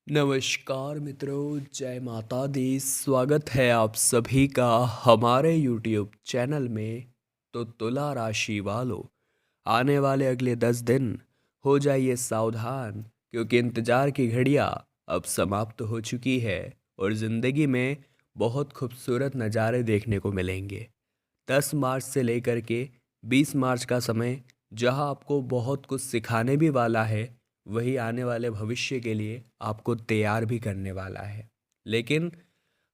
नमस्कार मित्रों, जय माता दी। स्वागत है आप सभी का हमारे YouTube चैनल में। तो तुला राशि वालों, आने वाले अगले 10 दिन हो जाइए सावधान, क्योंकि इंतज़ार की घड़ियां अब समाप्त हो चुकी है और ज़िंदगी में बहुत खूबसूरत नज़ारे देखने को मिलेंगे। 10 मार्च से लेकर के 20 मार्च का समय जहां आपको बहुत कुछ सिखाने भी वाला है, वही आने वाले भविष्य के लिए आपको तैयार भी करने वाला है। लेकिन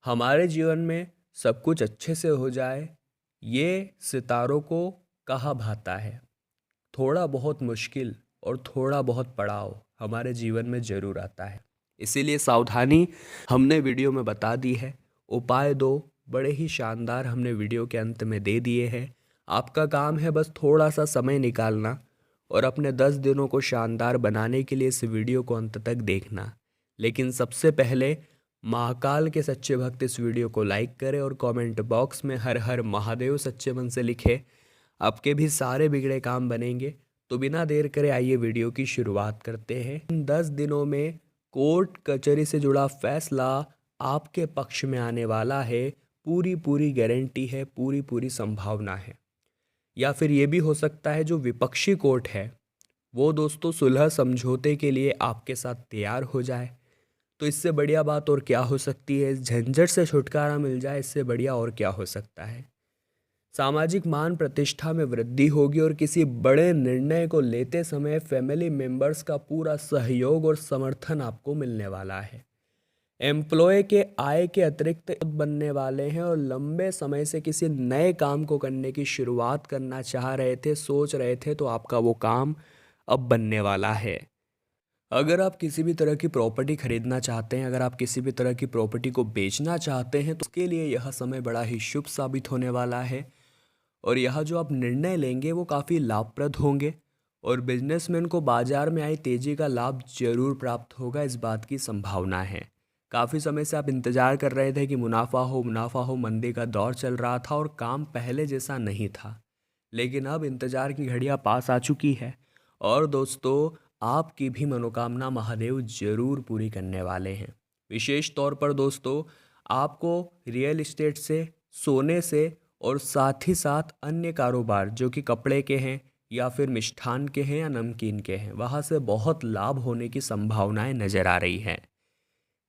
हमारे जीवन में सब कुछ अच्छे से हो जाए, ये सितारों को कहा भाता है। थोड़ा बहुत मुश्किल और थोड़ा बहुत पड़ाव हमारे जीवन में ज़रूर आता है। इसीलिए सावधानी हमने वीडियो में बता दी है। उपाय दो बड़े ही शानदार हमने वीडियो के अंत में दे दिए हैं। आपका काम है बस थोड़ा सा समय निकालना और अपने 10 दिनों को शानदार बनाने के लिए इस वीडियो को अंत तक देखना। लेकिन सबसे पहले महाकाल के सच्चे भक्त इस वीडियो को लाइक करें और कमेंट बॉक्स में हर हर महादेव सच्चे मन से लिखे। आपके भी सारे बिगड़े काम बनेंगे। तो बिना देर करे आइए वीडियो की शुरुआत करते हैं। इन 10 दिनों में कोर्ट कचहरी से जुड़ा फैसला आपके पक्ष में आने वाला है। पूरी पूरी गारंटी है, पूरी पूरी संभावना है। या फिर ये भी हो सकता है जो विपक्षी कोर्ट है वो दोस्तों सुलह समझौते के लिए आपके साथ तैयार हो जाए। तो इससे बढ़िया बात और क्या हो सकती है। इस झंझट से छुटकारा मिल जाए, इससे बढ़िया और क्या हो सकता है। सामाजिक मान प्रतिष्ठा में वृद्धि होगी और किसी बड़े निर्णय को लेते समय फैमिली मेंबर्स का पूरा सहयोग और समर्थन आपको मिलने वाला है। एम्प्लॉय के आय के अतिरिक्त बनने वाले हैं और लंबे समय से किसी नए काम को करने की शुरुआत करना चाह रहे थे, सोच रहे थे, तो आपका वो काम अब बनने वाला है। अगर आप किसी भी तरह की प्रॉपर्टी खरीदना चाहते हैं, अगर आप किसी भी तरह की प्रॉपर्टी को बेचना चाहते हैं, तो उसके लिए यह समय बड़ा ही शुभ साबित होने वाला है। और यह जो आप निर्णय लेंगे वो काफ़ी लाभप्रद होंगे और बिजनेसमैन को बाजार में आई तेजी का लाभ जरूर प्राप्त होगा, इस बात की संभावना है। काफ़ी समय से आप इंतजार कर रहे थे कि मुनाफा हो, मंदी का दौर चल रहा था और काम पहले जैसा नहीं था। लेकिन अब इंतजार की घड़ियां पास आ चुकी है और दोस्तों आपकी भी मनोकामना महादेव जरूर पूरी करने वाले हैं। विशेष तौर पर दोस्तों आपको रियल इस्टेट से, सोने से और साथ ही साथ अन्य कारोबार जो कि कपड़े के हैं या फिर मिष्ठान के हैं या नमकीन के हैं, वहाँ से बहुत लाभ होने की संभावनाएं नजर आ रही हैं।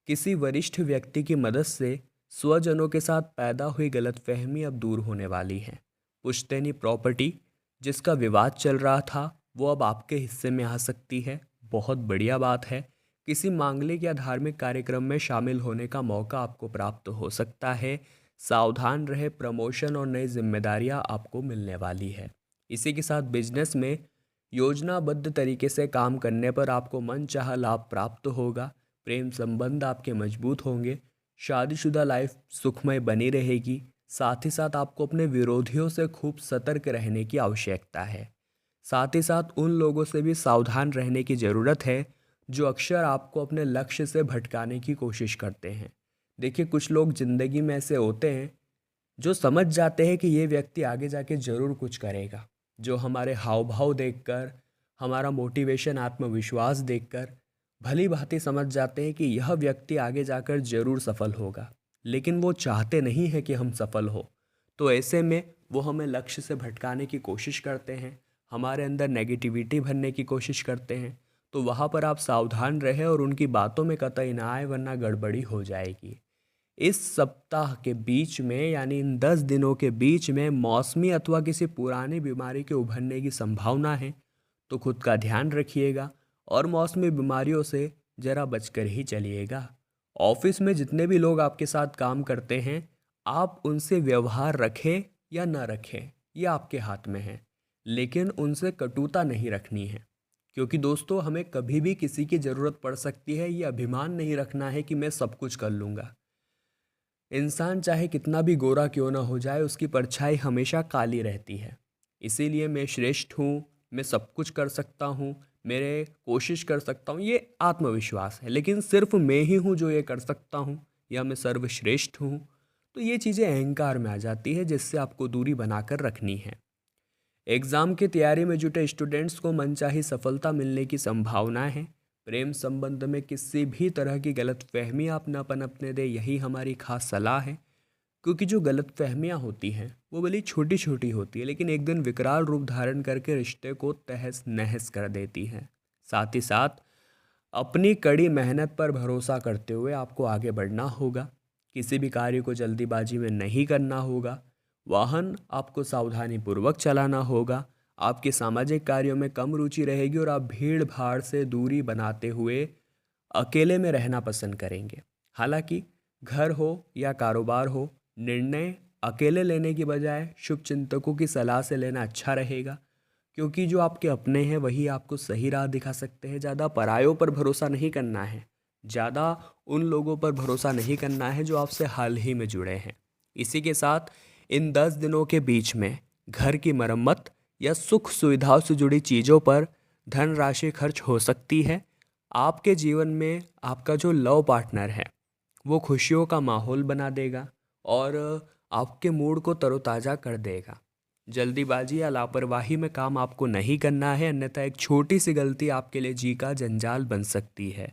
किसी वरिष्ठ व्यक्ति की मदद से स्वजनों के साथ पैदा हुई गलतफहमी अब दूर होने वाली है। पुश्तैनी प्रॉपर्टी जिसका विवाद चल रहा था वो अब आपके हिस्से में आ सकती है, बहुत बढ़िया बात है। किसी मांगलिक या धार्मिक कार्यक्रम में शामिल होने का मौका आपको प्राप्त हो सकता है। सावधान रहे, प्रमोशन और नई जिम्मेदारियां आपको मिलने वाली है। इसी के साथ बिजनेस में योजनाबद्ध तरीके से काम करने पर आपको मनचाहा लाभ प्राप्त होगा। प्रेम संबंध आपके मजबूत होंगे। शादीशुदा लाइफ सुखमय बनी रहेगी। साथ ही साथ आपको अपने विरोधियों से खूब सतर्क रहने की आवश्यकता है। साथ ही साथ उन लोगों से भी सावधान रहने की ज़रूरत है जो अक्सर आपको अपने लक्ष्य से भटकाने की कोशिश करते हैं। देखिए, कुछ लोग ज़िंदगी में ऐसे होते हैं जो समझ जाते हैं कि ये व्यक्ति आगे जाके ज़रूर कुछ करेगा। जो हमारे हाव भाव देखकर, हमारा मोटिवेशन, आत्मविश्वास देखकर भली भांति समझ जाते हैं कि यह व्यक्ति आगे जाकर ज़रूर सफल होगा। लेकिन वो चाहते नहीं हैं कि हम सफल हो। तो ऐसे में वो हमें लक्ष्य से भटकाने की कोशिश करते हैं, हमारे अंदर नेगेटिविटी भरने की कोशिश करते हैं। तो वहाँ पर आप सावधान रहें और उनकी बातों में कतई ना आए, वरना गड़बड़ी हो जाएगी। इस सप्ताह के बीच में यानी इन 10 दिनों के बीच में मौसमी अथवा किसी पुरानी बीमारी के उभरने की संभावना है। तो खुद का ध्यान रखिएगा और मौसमी बीमारियों से जरा बचकर ही चलिएगा। ऑफिस में जितने भी लोग आपके साथ काम करते हैं, आप उनसे व्यवहार रखें या न रखें, ये आपके हाथ में है। लेकिन उनसे कटुता नहीं रखनी है, क्योंकि दोस्तों हमें कभी भी किसी की ज़रूरत पड़ सकती है। ये अभिमान नहीं रखना है कि मैं सब कुछ कर लूँगा। इंसान चाहे कितना भी गोरा क्यों ना हो जाए, उसकी परछाई हमेशा काली रहती है। इसीलिए मैं श्रेष्ठ हूँ, मैं सब कुछ कर सकता हूँ, मेरे कोशिश कर सकता हूँ, ये आत्मविश्वास है। लेकिन सिर्फ मैं ही हूँ जो ये कर सकता हूँ या मैं सर्वश्रेष्ठ हूँ, तो ये चीज़ें अहंकार में आ जाती है, जिससे आपको दूरी बनाकर रखनी है। एग्ज़ाम की तैयारी में जुटे स्टूडेंट्स को मनचाही सफलता मिलने की संभावना है। प्रेम संबंध में किसी भी तरह की गलतफहमी आप न पनपने दें, यही हमारी खास सलाह है। क्योंकि जो गलतफहमियां होती हैं वो भले छोटी छोटी होती है, लेकिन एक दिन विकराल रूप धारण करके रिश्ते को तहस नहस कर देती हैं। साथ ही साथ अपनी कड़ी मेहनत पर भरोसा करते हुए आपको आगे बढ़ना होगा। किसी भी कार्य को जल्दीबाजी में नहीं करना होगा। वाहन आपको सावधानी पूर्वक चलाना होगा। आपके सामाजिक कार्यों में कम रुचि रहेगी और आप भीड़ भाड़ से दूरी बनाते हुए अकेले में रहना पसंद करेंगे। हालांकि घर हो या कारोबार हो, निर्णय अकेले लेने की बजाय शुभचिंतकों की सलाह से लेना अच्छा रहेगा। क्योंकि जो आपके अपने हैं वही आपको सही राह दिखा सकते हैं। ज़्यादा परायों पर भरोसा नहीं करना है। ज़्यादा उन लोगों पर भरोसा नहीं करना है जो आपसे हाल ही में जुड़े हैं। इसी के साथ इन 10 दिनों के बीच में घर की मरम्मत या सुख सुविधाओं से जुड़ी चीज़ों पर धनराशि खर्च हो सकती है। आपके जीवन में आपका जो लव पार्टनर है वो खुशियों का माहौल बना देगा और आपके मूड को तरोताज़ा कर देगा। जल्दीबाजी या लापरवाही में काम आपको नहीं करना है, अन्यथा एक छोटी सी गलती आपके लिए जी का जंजाल बन सकती है।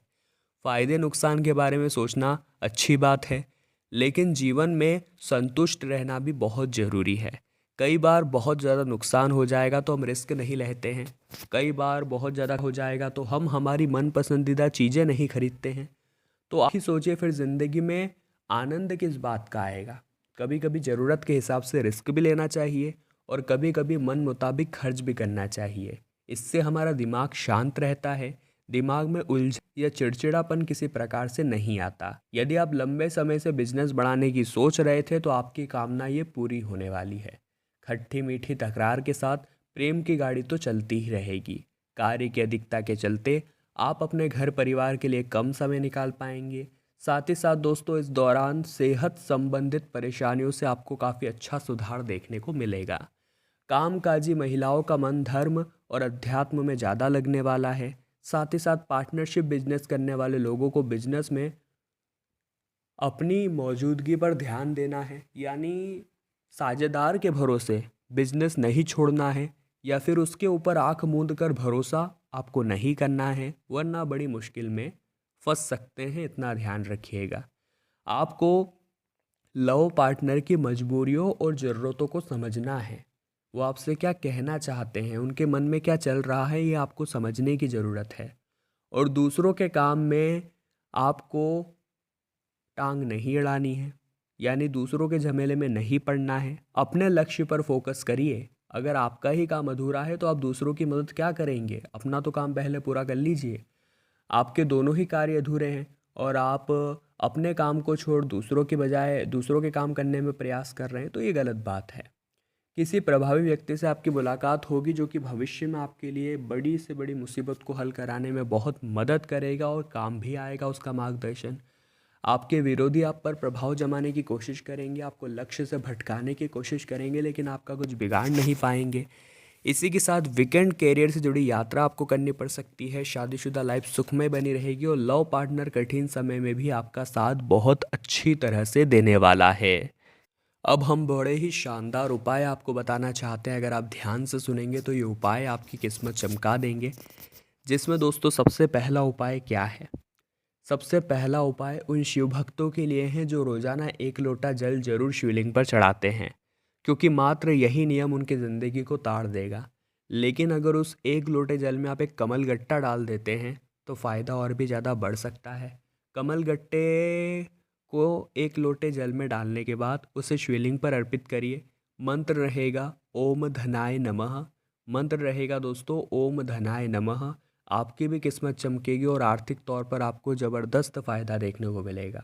फायदे नुकसान के बारे में सोचना अच्छी बात है, लेकिन जीवन में संतुष्ट रहना भी बहुत ज़रूरी है। कई बार बहुत ज़्यादा नुकसान हो जाएगा तो हम रिस्क नहीं लेते हैं। कई बार बहुत ज़्यादा हो जाएगा तो हम हमारी मन पसंदीदा चीज़ें नहीं खरीदते हैं। तो आप ही सोचिए फिर ज़िंदगी में आनंद किस बात का आएगा। कभी कभी ज़रूरत के हिसाब से रिस्क भी लेना चाहिए और कभी कभी मन मुताबिक खर्च भी करना चाहिए। इससे हमारा दिमाग शांत रहता है। दिमाग में उलझन या चिड़चिड़ापन किसी प्रकार से नहीं आता। यदि आप लंबे समय से बिजनेस बढ़ाने की सोच रहे थे तो आपकी कामना ये पूरी होने वाली है। खट्टी मीठी तकरार के साथ प्रेम की गाड़ी तो चलती ही रहेगी। कार्य की अधिकता के चलते आप अपने घर परिवार के लिए कम समय निकाल पाएंगे। साथ ही साथ दोस्तों, इस दौरान सेहत संबंधित परेशानियों से आपको काफ़ी अच्छा सुधार देखने को मिलेगा। कामकाजी महिलाओं का मन धर्म और अध्यात्म में ज़्यादा लगने वाला है। साथ ही साथ पार्टनरशिप बिजनेस करने वाले लोगों को बिजनेस में अपनी मौजूदगी पर ध्यान देना है, यानी साझेदार के भरोसे बिजनेस नहीं छोड़ना है या फिर उसके ऊपर आंख मूंद कर भरोसा आपको नहीं करना है, वरना बड़ी मुश्किल में फंस सकते हैं। इतना ध्यान रखिएगा। आपको लव पार्टनर की मजबूरियों और ज़रूरतों को समझना है। वो आपसे क्या कहना चाहते हैं, उनके मन में क्या चल रहा है, ये आपको समझने की ज़रूरत है। और दूसरों के काम में आपको टांग नहीं अड़ानी है, यानी दूसरों के झमेले में नहीं पड़ना है। अपने लक्ष्य पर फोकस करिए। अगर आपका ही काम अधूरा है तो आप दूसरों की मदद क्या करेंगे? अपना तो काम पहले पूरा कर लीजिए। आपके दोनों ही कार्य अधूरे हैं और आप अपने काम को छोड़ दूसरों के बजाय दूसरों के काम करने में प्रयास कर रहे हैं, तो ये गलत बात है। किसी प्रभावी व्यक्ति से आपकी मुलाकात होगी जो कि भविष्य में आपके लिए बड़ी से बड़ी मुसीबत को हल कराने में बहुत मदद करेगा और काम भी आएगा उसका मार्गदर्शन। आपके विरोधी आप पर प्रभाव जमाने की कोशिश करेंगे, आपको लक्ष्य से भटकाने की कोशिश करेंगे, लेकिन आपका कुछ बिगाड़ नहीं पाएंगे। इसी के साथ वीकेंड कैरियर से जुड़ी यात्रा आपको करनी पड़ सकती है। शादीशुदा लाइफ सुखमय बनी रहेगी और लव पार्टनर कठिन समय में भी आपका साथ बहुत अच्छी तरह से देने वाला है। अब हम बड़े ही शानदार उपाय आपको बताना चाहते हैं। अगर आप ध्यान से सुनेंगे तो ये उपाय आपकी किस्मत चमका देंगे। जिसमें दोस्तों सबसे पहला उपाय क्या है? सबसे पहला उपाय उन शिव भक्तों के लिए है जो रोजाना 1 लोटा जल जरूर शिवलिंग पर चढ़ाते हैं, क्योंकि मात्र यही नियम उनकी ज़िंदगी को ताड़ देगा। लेकिन अगर उस 1 लोटे जल में आप एक कमल गट्टा डाल देते हैं तो फ़ायदा और भी ज़्यादा बढ़ सकता है। कमल गट्टे को 1 लोटे जल में डालने के बाद उसे शिवलिंग पर अर्पित करिए। मंत्र रहेगा ओम धनाय नमः। मंत्र रहेगा दोस्तों ओम धनाय नमः। आपकी भी किस्मत चमकेगी और आर्थिक तौर पर आपको ज़बरदस्त फ़ायदा देखने को मिलेगा।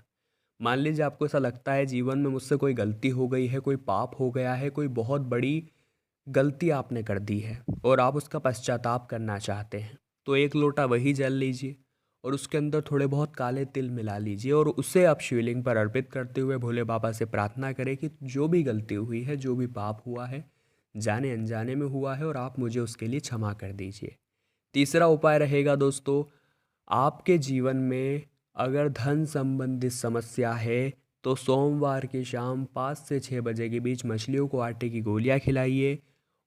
मान लीजिए आपको ऐसा लगता है जीवन में मुझसे कोई गलती हो गई है, कोई पाप हो गया है, कोई बहुत बड़ी गलती आपने कर दी है और आप उसका पश्चाताप करना चाहते हैं, तो 1 लोटा वही जल लीजिए और उसके अंदर थोड़े बहुत काले तिल मिला लीजिए और उसे आप शिवलिंग पर अर्पित करते हुए भोले बाबा से प्रार्थना करें कि जो भी गलती हुई है, जो भी पाप हुआ है, जाने अनजाने में हुआ है और आप मुझे उसके लिए क्षमा कर दीजिए। तीसरा उपाय रहेगा दोस्तों, आपके जीवन में अगर धन संबंधित समस्या है तो सोमवार की शाम 5 से 6 बजे के बीच मछलियों को आटे की गोलियां खिलाइए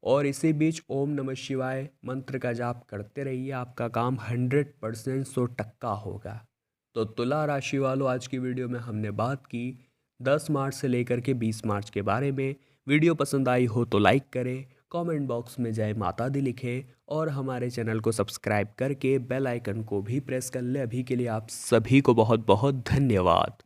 और इसी बीच ओम नमः शिवाय मंत्र का जाप करते रहिए, आपका काम 100% 100% होगा। तो तुला राशि वालों, आज की वीडियो में हमने बात की 10 मार्च से लेकर के 20 मार्च के बारे में। वीडियो पसंद आई हो तो लाइक करें, कमेंट बॉक्स में जय माता दी लिखें और हमारे चैनल को सब्सक्राइब करके बेल आइकन को भी प्रेस कर ले। अभी के लिए आप सभी को बहुत बहुत धन्यवाद।